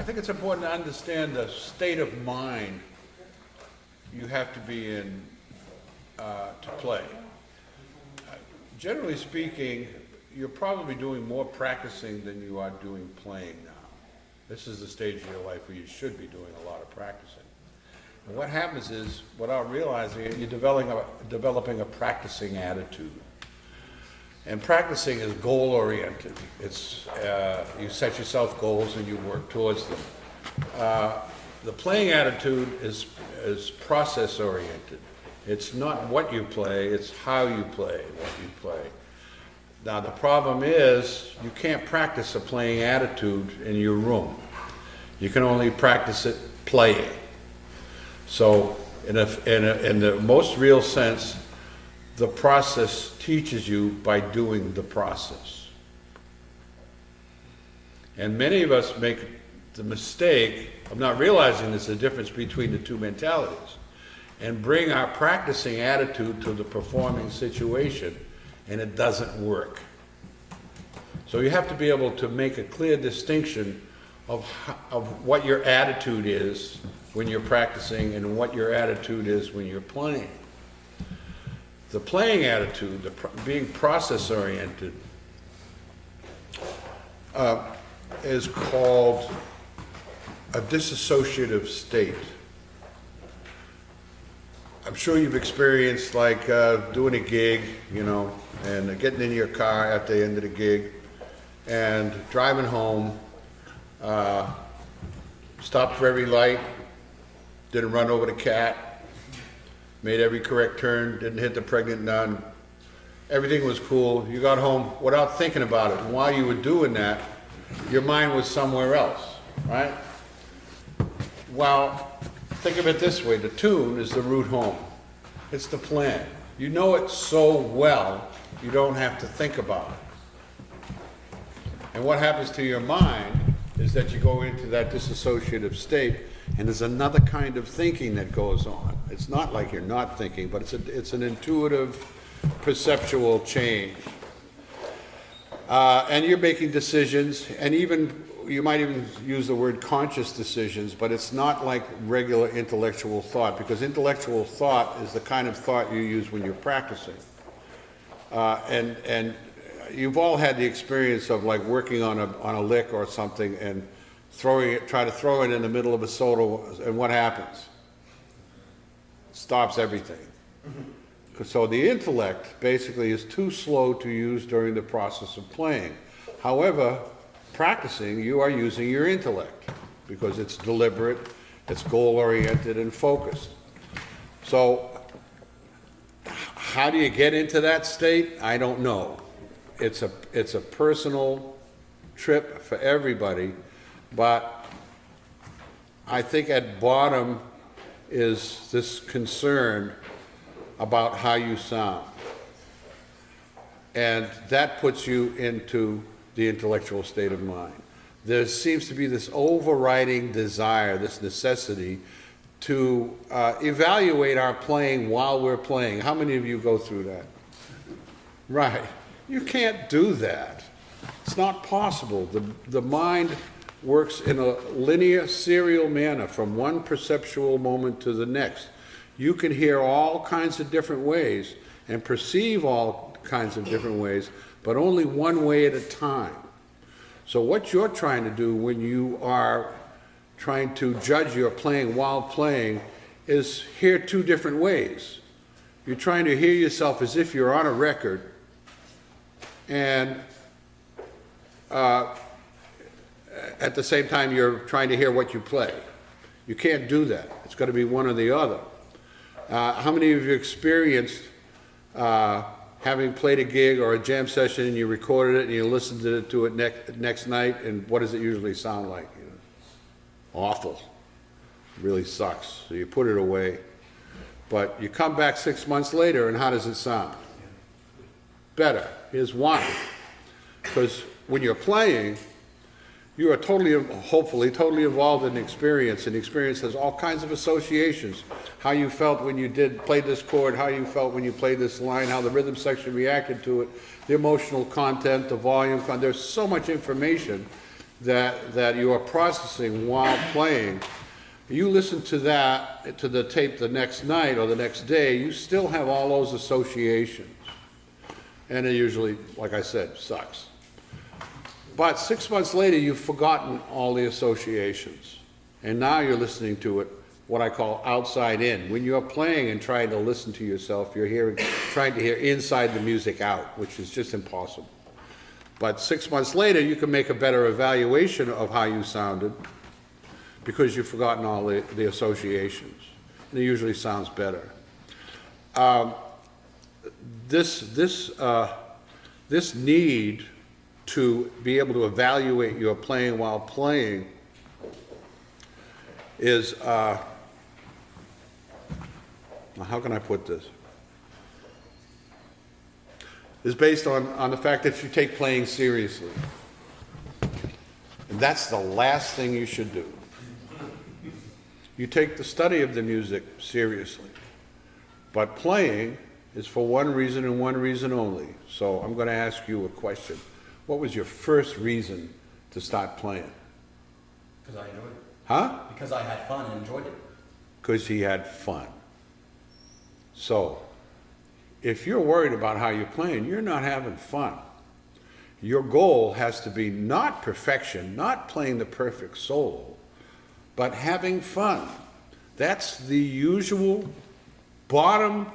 think it's important to understand the state of mind you have to be in to play. Generally speaking, you're probably doing more practicing than you are doing playing now. This is the stage of your life where you should be doing a lot of practicing. And what happens is, without realizing it, you're developing a practicing attitude. And practicing is goal-oriented. It's, you set yourself goals and you work towards them. The playing attitude is process-oriented. It's not what you play, it's how you play what you play. Now the problem is, you can't practice a playing attitude in your room. You can only practice it playing. So in the most real sense, the process teaches you by doing the process. And many of us make the mistake of not realizing there's a difference between the two mentalities, and bring our practicing attitude to the performing situation, and it doesn't work. So you have to be able to make a clear distinction of what your attitude is when you're practicing and what your attitude is when you're playing. The playing attitude, being process-oriented, is called a dissociative state. I'm sure you've experienced like doing a gig, you know, and getting in your car at the end of the gig and driving home, stopped for every light, didn't run over the cat, made every correct turn, didn't hit the pregnant nun. Everything was cool. You got home without thinking about it. And while you were doing that, your mind was somewhere else, right? Well, think of it this way. The tune is the route home. It's the plan. You know it so well, you don't have to think about it. And what happens to your mind is that you go into that dissociative state, and there's another kind of thinking that goes on. It's not like you're not thinking, but it's an intuitive, perceptual change. And you're making decisions, and you might even use the word conscious decisions, but it's not like regular intellectual thought, because intellectual thought is the kind of thought you use when you're practicing. And you've all had the experience of like working on a lick or something and try to throw it in the middle of a solo, and what happens? Stops everything. So the intellect basically is too slow to use during the process of playing. However, practicing, you are using your intellect because it's deliberate, it's goal-oriented and focused. So how do you get into that state? I don't know. It's a personal trip for everybody, but I think at bottom is this concern about how you sound. And that puts you into the intellectual state of mind. There seems to be this overriding desire, this necessity to evaluate our playing while we're playing. How many of you go through that? Right. You can't do that. It's not possible. The mind works in a linear, serial manner from one perceptual moment to the next. You can hear all kinds of different ways and perceive all kinds of different ways, but only one way at a time. So what you're trying to do when you are trying to judge your playing while playing is hear two different ways. You're trying to hear yourself as if you're on a record, and at the same time you're trying to hear what you play. You can't do that. It's got to be one or the other. How many of you experienced having played a gig or a jam session and you recorded it and you listened to it next night, and what does it usually sound like? You know, awful. It really sucks. So you put it away. But you come back 6 months later, and how does it sound? Better. Here's why. Because when you're playing, you are hopefully totally involved in the experience, and the experience has all kinds of associations. How you felt when you played this chord, how you felt when you played this line, how the rhythm section reacted to it, the emotional content, the volume content. There's so much information that you are processing while playing, you listen to that, to the tape the next night or the next day, you still have all those associations. And it usually, like I said, sucks. But 6 months later, you've forgotten all the associations. And now you're listening to it, what I call outside in. When you're playing and trying to listen to yourself, you're trying to hear inside the music out, which is just impossible. But 6 months later, you can make a better evaluation of how you sounded because you've forgotten all the associations. And it usually sounds better. This need to be able to evaluate your playing while playing is, how can I put this? Is based on the fact that you take playing seriously. And that's the last thing you should do. You take the study of the music seriously. But playing is for one reason and one reason only. So I'm going to ask you a question. What was your first reason to start playing? Because I enjoyed it. Huh? Because I had fun and enjoyed it. Because he had fun. So, if you're worried about how you're playing, you're not having fun. Your goal has to be not perfection, not playing the perfect solo, but having fun. That's the usual bottom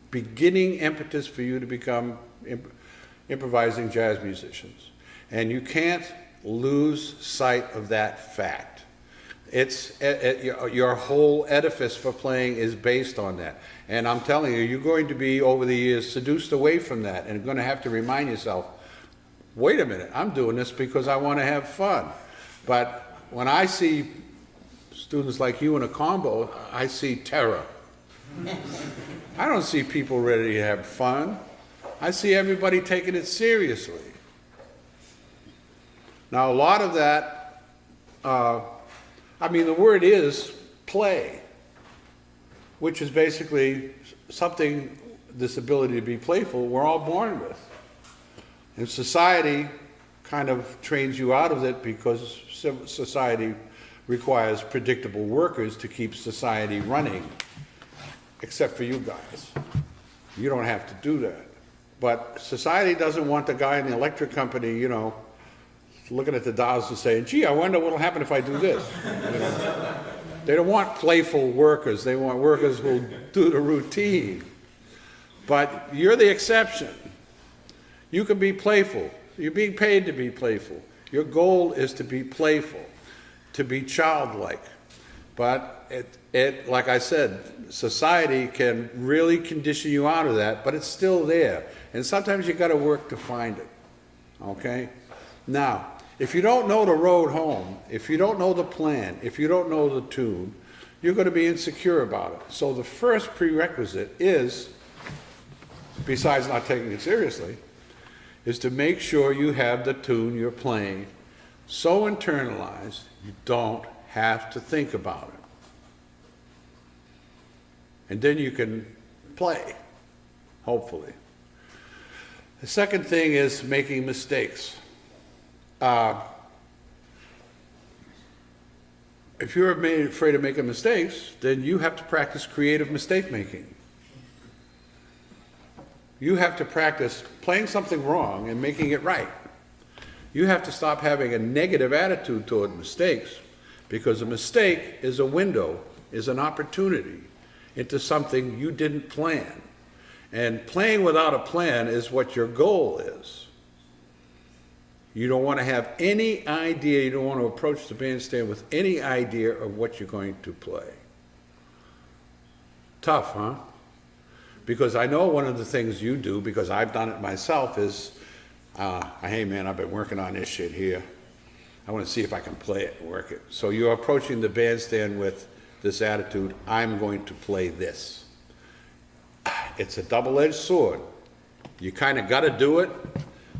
beginning impetus for you to become improvising jazz musicians. And you can't lose sight of that fact. Your whole edifice for playing is based on that. And I'm telling you, you're going to be, over the years, seduced away from that, and you're going to have to remind yourself, wait a minute, I'm doing this because I want to have fun. But when I see students like you in a combo, I see terror. I don't see people ready to have fun. I see everybody taking it seriously. Now, a lot of that, the word is play, which is basically something, this ability to be playful, we're all born with. And society kind of trains you out of it because society requires predictable workers to keep society running, except for you guys. You don't have to do that. But society doesn't want the guy in the electric company, looking at the dials and saying, gee, I wonder what'll happen if I do this. They don't want playful workers. They want workers who'll do the routine. But you're the exception. You can be playful. You're being paid to be playful. Your goal is to be playful, to be childlike. But like I said, society can really condition you out of that, but it's still there. And sometimes you got to work to find it. Okay? Now, if you don't know the road home, if you don't know the plan, if you don't know the tune, you're going to be insecure about it. So the first prerequisite is, besides not taking it seriously, is to make sure you have the tune you're playing so internalized you don't have to think about it. And then you can play, hopefully. The second thing is making mistakes. If you're afraid of making mistakes, then you have to practice creative mistake making. You have to practice playing something wrong and making it right. You have to stop having a negative attitude toward mistakes, because a mistake is a window, is an opportunity into something you didn't plan. And playing without a plan is what your goal is. You don't want to have any idea, you don't want to approach the bandstand with any idea of what you're going to play. Tough, huh? Because I know one of the things you do, because I've done it myself, is, hey man, I've been working on this shit here. I want to see if I can play it and work it. So you're approaching the bandstand with this attitude, I'm going to play this. It's a double-edged sword. You kind of got to do it,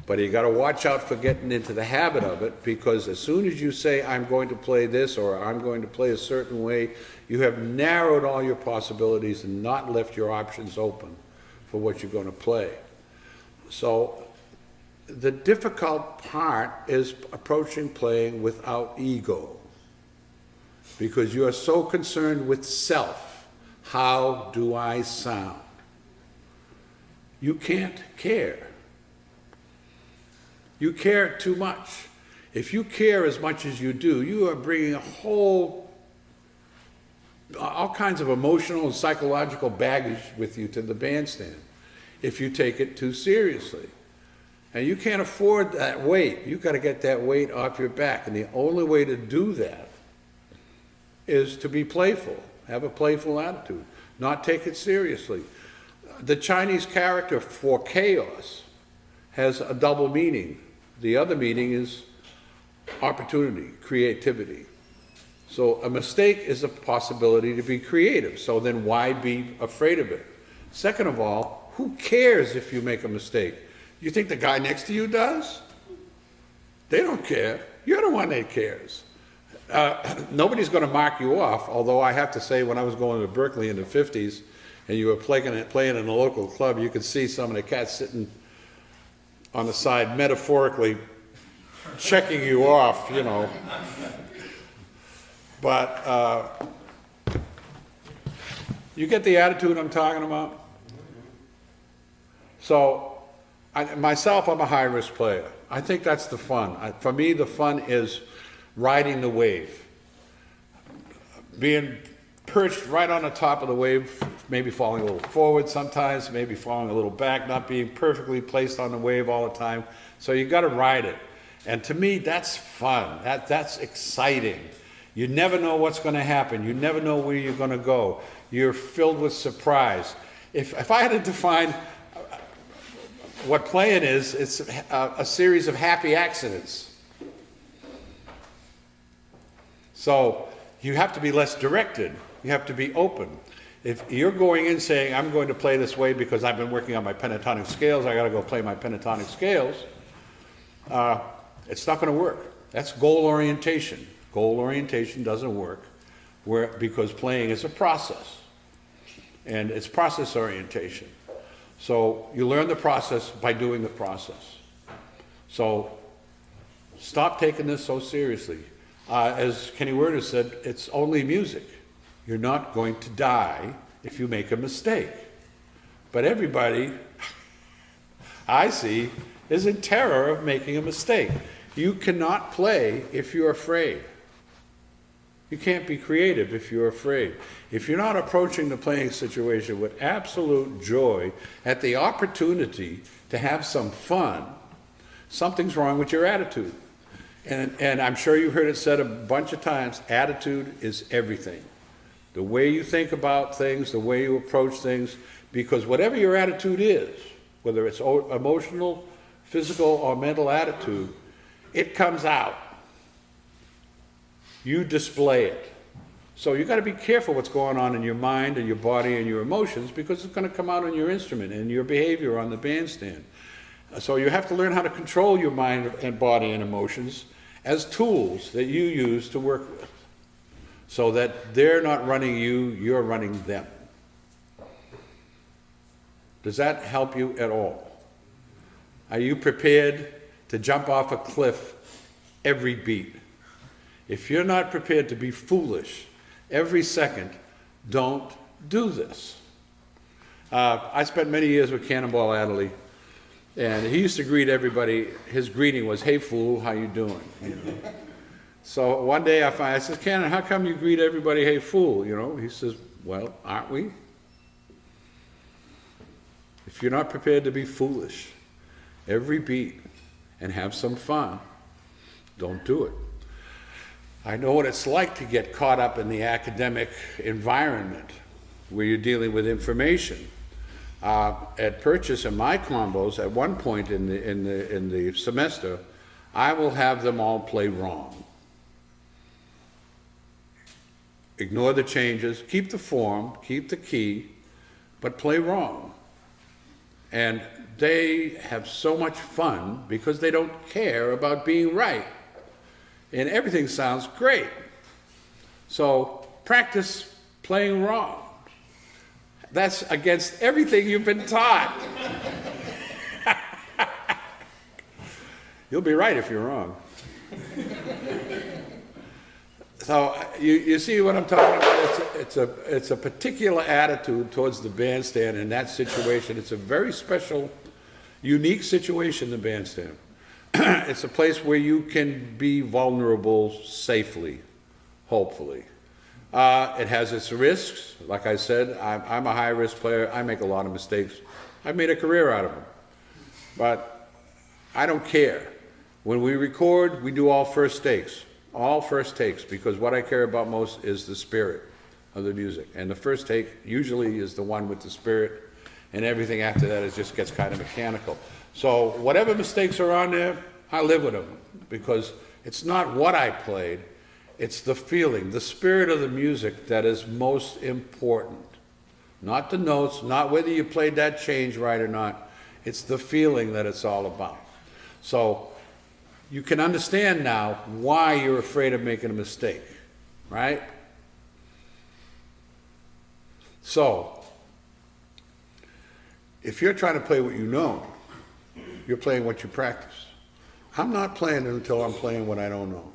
but you got to watch out for getting into the habit of it, because as soon as you say, I'm going to play this, or I'm going to play a certain way, you have narrowed all your possibilities and not left your options open for what you're going to play. So the difficult part is approaching playing without ego. Because you are so concerned with self. How do I sound? You can't care. You care too much. If you care as much as you do, you are bringing all kinds of emotional and psychological baggage with you to the bandstand if you take it too seriously. And you can't afford that weight. You've got to get that weight off your back. And the only way to do that is to be playful, have a playful attitude, not take it seriously. The Chinese character for chaos has a double meaning. The other meaning is opportunity, creativity. So a mistake is a possibility to be creative. So then why be afraid of it? Second of all, who cares if you make a mistake? You think the guy next to you does? They don't care. You're the one that cares. Nobody's going to mark you off, although I have to say when I was going to Berkeley in the 50s and you were playing in a local club, you could see some of the cats sitting on the side metaphorically checking you off, you know. But you get the attitude I'm talking about? So, myself, I'm a high-risk player. I think that's the fun. For me, the fun is riding the wave. Being perched right on the top of the wave, maybe falling a little forward sometimes, maybe falling a little back, not being perfectly placed on the wave all the time. So you got to ride it. And to me, that's fun. That's exciting. You never know what's going to happen. You never know where you're going to go. You're filled with surprise. If I had to define what playing is, it's a series of happy accidents. So you have to be less directed. You have to be open. If you're going in saying, I'm going to play this way because I've been working on my pentatonic scales, I got to go play my pentatonic scales, it's not going to work. That's goal orientation. Goal orientation doesn't work because playing is a process. And it's process orientation. So you learn the process by doing the process. So stop taking this so seriously. As Kenny Werner said, it's only music. You're not going to die if you make a mistake. But everybody, I see, is in terror of making a mistake. You cannot play if you're afraid. You can't be creative if you're afraid. If you're not approaching the playing situation with absolute joy at the opportunity to have some fun, something's wrong with your attitude. And I'm sure you've heard it said a bunch of times, attitude is everything. The way you think about things, the way you approach things, because whatever your attitude is, whether it's emotional, physical, or mental attitude, it comes out. You display it. So you got to be careful what's going on in your mind and your body and your emotions, because it's going to come out on your instrument and your behavior on the bandstand. So you have to learn how to control your mind and body and emotions as tools that you use to work with, so that they're not running you, you're running them. Does that help you at all? Are you prepared to jump off a cliff every beat? If you're not prepared to be foolish every second, don't do this. I spent many years with Cannonball Adderley, and he used to greet everybody. His greeting was, "Hey fool, how you doing?" You know? So one day I said, "Cannon, how come you greet everybody, hey fool?" You know, he says, "Well, aren't we? If you're not prepared to be foolish every beat and have some fun, don't do it." I know what it's like to get caught up in the academic environment where you're dealing with information. At Purchase in my combos, at one point in the semester, I will have them all play wrong. Ignore the changes, keep the form, keep the key, but play wrong. And they have so much fun because they don't care about being right. And everything sounds great. So practice playing wrong. That's against everything you've been taught. You'll be right if you're wrong. So you see what I'm talking about? It's a particular attitude towards the bandstand in that situation. It's a very special, unique situation, the bandstand. It's a place where you can be vulnerable safely, hopefully. It has its risks. Like I said, I'm a high-risk player. I make a lot of mistakes. I've made a career out of them. But I don't care. When we record, we do all first takes. All first takes, because what I care about most is the spirit of the music. And the first take usually is the one with the spirit, and everything after that is just gets kind of mechanical. So whatever mistakes are on there, I live with them, because it's not what I played, it's the feeling, the spirit of the music that is most important. Not the notes, not whether you played that change right or not. It's the feeling that it's all about. So you can understand now why you're afraid of making a mistake, right? So, if you're trying to play what you know, you're playing what you practice. I'm not playing it until I'm playing what I don't know.